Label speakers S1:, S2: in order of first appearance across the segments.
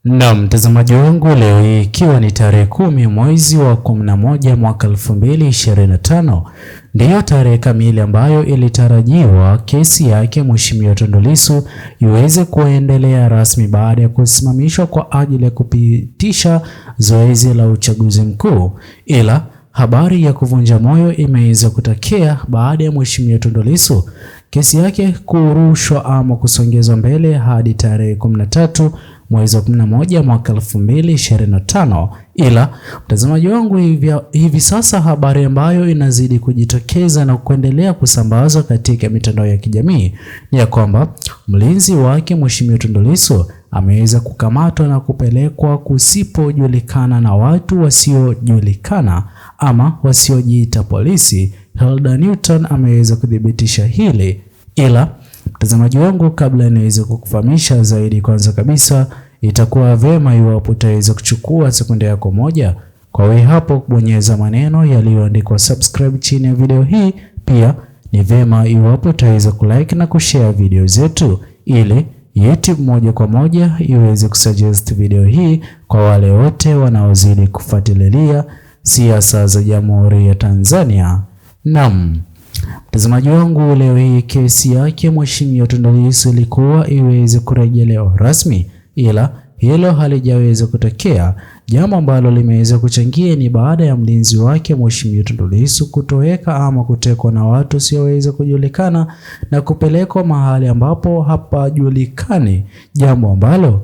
S1: Na mtazamaji wangu, leo hii ikiwa ni tarehe 10 mwezi wa 11 mwaka 2025, ndiyo tarehe kamili ambayo ilitarajiwa kesi yake Mheshimiwa Tundu Lissu iweze kuendelea rasmi baada ya kusimamishwa kwa ajili ya kupitisha zoezi la uchaguzi mkuu. Ila habari ya kuvunja moyo imeweza kutokea baada ya Mheshimiwa Tundu Lissu kesi yake kurushwa ama kusongezwa mbele hadi tarehe 13 mwezi wa 11 mwaka 2025. Ila mtazamaji wangu, hivi sasa habari ambayo inazidi kujitokeza na kuendelea kusambazwa katika mitandao ya kijamii ni ya kwamba mlinzi wake Mheshimiwa Tundu Lissu ameweza kukamatwa na kupelekwa kusipojulikana na watu wasiojulikana ama wasiojiita polisi. Hilda Newton ameweza kudhibitisha hili. Ila mtazamaji wangu, kabla niweze kukufahamisha zaidi, kwanza kabisa itakuwa vema iwapo utaweza kuchukua sekunde yako moja kwa wewe hapo kubonyeza maneno yaliyoandikwa subscribe chini ya video hii. Pia ni vema iwapo utaweza kulike na kushare video zetu ili YouTube moja kwa moja iweze kusuggest video hii kwa wale wote wanaozidi kufuatilia siasa za Jamhuri ya Tanzania. Naam, mtazamaji wangu, leo hii kesi yake Mheshimiwa Tundu Lissu ilikuwa iweze kurejelewa rasmi, ila hilo halijaweza kutokea. Jambo ambalo limeweza kuchangia ni baada ya mlinzi wake Mheshimiwa Tundu Lissu kutoweka ama kutekwa na watu wasioweza kujulikana na kupelekwa mahali ambapo hapajulikani, jambo ambalo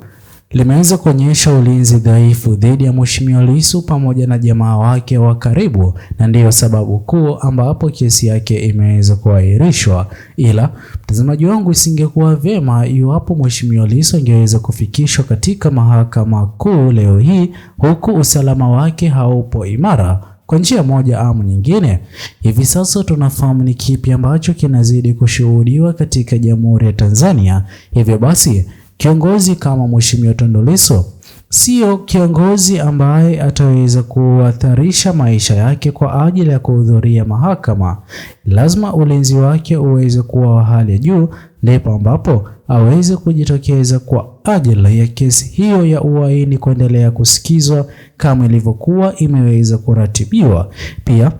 S1: limeweza kuonyesha ulinzi dhaifu dhidi ya Mheshimiwa Lissu pamoja na jamaa wake wa karibu, na ndiyo sababu kuu ambapo kesi yake imeweza kuahirishwa. Ila mtazamaji wangu, isingekuwa vyema iwapo Mheshimiwa Lissu angeweza kufikishwa katika mahakama kuu leo hii huku usalama wake haupo imara kwa njia moja ama nyingine. Hivi sasa tunafahamu ni kipi ambacho kinazidi kushuhudiwa katika Jamhuri ya Tanzania. Hivyo basi kiongozi kama Mheshimiwa Tundu Lissu sio kiongozi ambaye ataweza kuhatarisha maisha yake kwa ajili ya kuhudhuria mahakama. Lazima ulinzi wake uweze kuwa wa hali ya juu, ndipo ambapo aweze kujitokeza kwa ajili ya kesi hiyo ya uhaini kuendelea kusikizwa kama ilivyokuwa imeweza kuratibiwa. Pia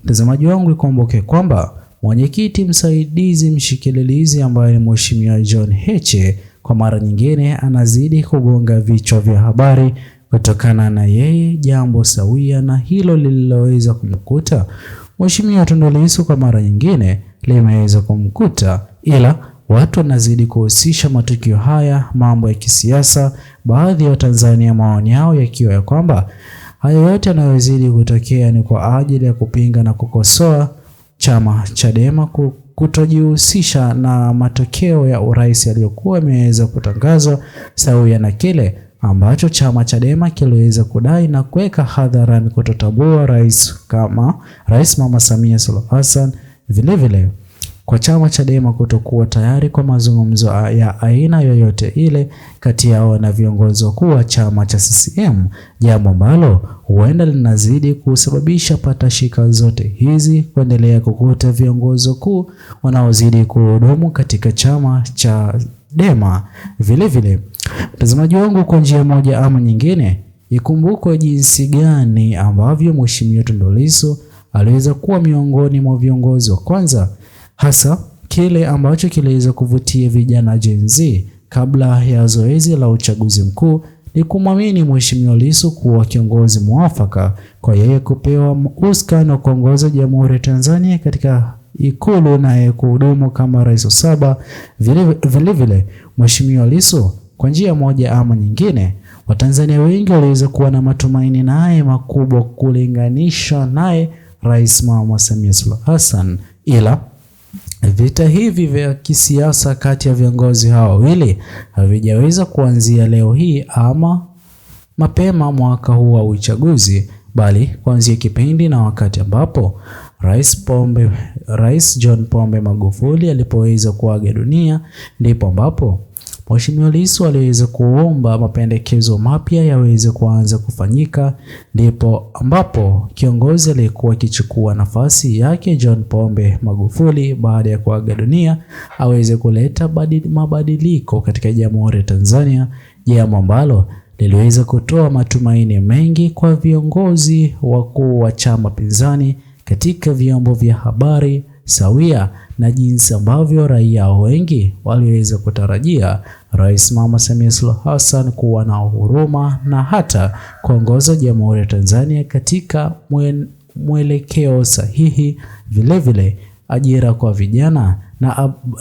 S1: mtazamaji wangu, ikumbuke kwamba mwenyekiti msaidizi mshikililizi ambaye ni Mheshimiwa John Heche kwa mara nyingine anazidi kugonga vichwa vya habari kutokana na yeye jambo sawia na hilo lililoweza kumkuta Mheshimiwa Tundu Lissu kwa mara nyingine limeweza kumkuta. Ila watu wanazidi kuhusisha matukio haya mambo ya kisiasa, baadhi ya Tanzania maoni yao yakiwa ya kwamba haya yote yanayozidi kutokea ni kwa ajili ya kupinga na kukosoa chama Chadema kutojihusisha na matokeo ya urais yaliyokuwa yameweza kutangazwa sawia na kile ambacho chama Chadema kiliweza kudai na kuweka hadharani kutotambua Rais Mama Samia Suluhu Hassan, vilevile kwa chama Chadema kutokuwa tayari kwa mazungumzo ya aina yoyote ile kati yao na viongozi wakuu wa chama cha CCM, jambo ambalo huenda linazidi kusababisha patashika zote hizi kuendelea kukuta viongozi wakuu wanaozidi kuhudumu katika chama cha Chadema. Vilevile mtazamaji wangu, kwa njia moja ama nyingine, ikumbukwe jinsi gani ambavyo Mheshimiwa Tundu Lissu aliweza kuwa miongoni mwa viongozi wa kwanza, hasa kile ambacho kiliweza kuvutia vijana Gen Z kabla ya zoezi la uchaguzi mkuu ni kumwamini Mheshimiwa Lissu kuwa kiongozi mwafaka kwa yeye kupewa usukani wa kuongoza Jamhuri ya Tanzania katika Ikulu na kuhudumu kama rais wa 7. Vilevile Mheshimiwa Lissu kwa njia moja ama nyingine, Watanzania wengi waliweza kuwa na matumaini naye makubwa kulinganisha naye Rais Mama Samia Suluhu Hassan. Ila vita hivi vya kisiasa kati ya viongozi hao wawili havijaweza kuanzia leo hii ama mapema mwaka huu wa uchaguzi, bali kuanzia kipindi na wakati ambapo Rais John Pombe Magufuli alipoweza kuaga dunia, ndipo ambapo Mheshimiwa Lissu aliweza kuomba mapendekezo mapya yaweze kuanza kufanyika, ndipo ambapo kiongozi aliyekuwa akichukua nafasi yake John Pombe Magufuli baada ya kuaga dunia aweze kuleta mabadiliko katika Jamhuri ya Tanzania, jambo ambalo liliweza kutoa matumaini mengi kwa viongozi wakuu wa chama pinzani katika vyombo vya habari sawia na jinsi ambavyo raia wengi waliweza kutarajia Rais Mama Samia Suluhu Hassan kuwa na huruma na hata kuongoza Jamhuri ya Tanzania katika mwelekeo sahihi. Vilevile ajira kwa vijana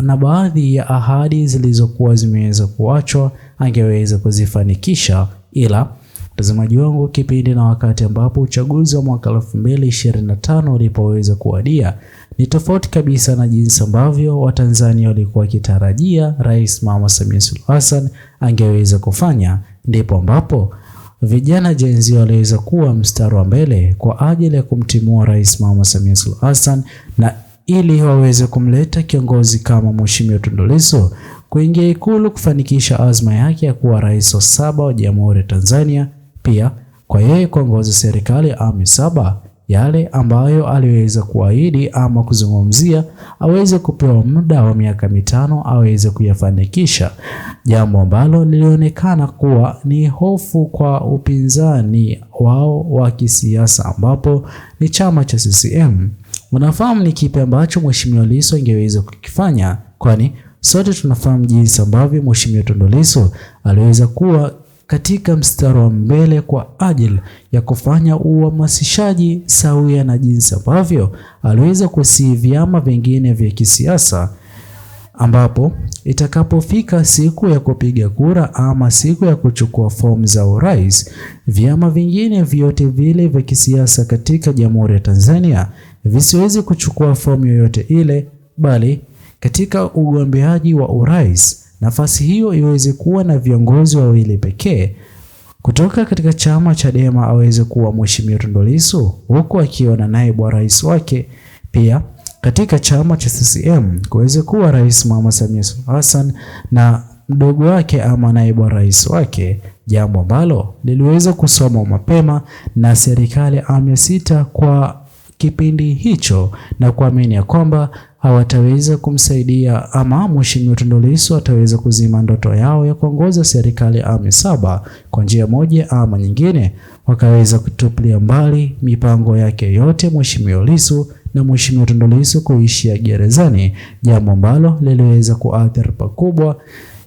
S1: na baadhi ya ahadi zilizokuwa zimeweza kuachwa angeweza kuzifanikisha. Ila mtazamaji wangu, kipindi na wakati ambapo uchaguzi wa mwaka 2025 ulipoweza kuwadia ni tofauti kabisa na jinsi ambavyo Watanzania walikuwa wakitarajia Rais Mama Samia Suluhu Hassan angeweza kufanya. Ndipo ambapo vijana Gen Z waliweza kuwa mstari wa mbele kwa ajili ya kumtimua Rais Mama Samia Suluhu Hassan na ili waweze kumleta kiongozi kama Mheshimiwa Tundu Lissu kuingia Ikulu kufanikisha azma yake ya kuwa rais wa 7 wa Jamhuri ya Tanzania. Pia kwa yeye kuongoza serikali ya awamu 7, yale ambayo aliweza kuahidi ama kuzungumzia aweze kupewa muda wa miaka 5 aweze kuyafanikisha, jambo ambalo lilionekana kuwa ni hofu kwa upinzani wao wa kisiasa ambapo ni chama cha CCM. Unafahamu ni kipi ambacho Mheshimiwa Lissu angeweza kukifanya, kwani sote tunafahamu jinsi ambavyo Mheshimiwa Tundu Lissu aliweza kuwa katika mstari wa mbele kwa ajili ya kufanya uhamasishaji sawia na jinsi ambavyo aliweza kusihi vyama vingine vya kisiasa, ambapo itakapofika siku ya kupiga kura ama siku ya kuchukua fomu za urais, vyama vingine vyote vile vya kisiasa katika Jamhuri ya Tanzania visiwezi kuchukua fomu yoyote ile, bali katika ugombeaji wa urais nafasi hiyo iweze kuwa na viongozi wawili pekee. Kutoka katika chama Chadema aweze kuwa Mheshimiwa Tundu Lissu huku akiwa na naibu wa rais wake. Pia katika chama cha CCM kuweze kuwa Rais Mama Samia Suluhu Hassan na mdogo wake ama naibu wa rais wake, jambo ambalo liliweza kusoma mapema na serikali ya awamu ya 6 kwa kipindi hicho na kuamini ya kwamba hawataweza kumsaidia ama Mheshimiwa Tundu Lissu ataweza kuzima ndoto yao ya kuongoza serikali ya awamu ya 7 kwa njia moja ama nyingine. Wakaweza kutupilia mbali mipango yake yote Mheshimiwa Lissu na Mheshimiwa Tundu Lissu kuishia gerezani, jambo ambalo liliweza kuathiri pakubwa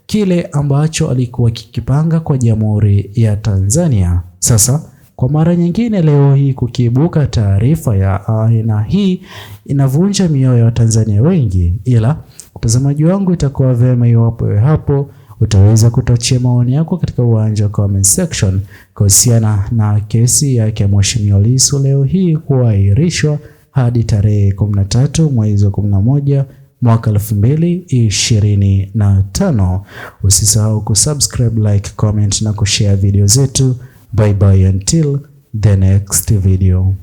S1: kile ambacho alikuwa kikipanga kwa Jamhuri ya Tanzania. Sasa kwa mara nyingine leo hii kukiibuka taarifa ya aina hii inavunja mioyo ya Watanzania wengi, ila mtazamaji wangu, itakuwa vyema iwapo hapo utaweza kutochea maoni yako katika uwanja wa comment section kuhusiana na kesi yake ya Mheshimiwa Lissu leo hii kuahirishwa hadi tarehe 13 mwezi wa 11 mwaka 2025. Usisahau kusubscribe, like, comment na kushare video zetu. Bye bye until the next video.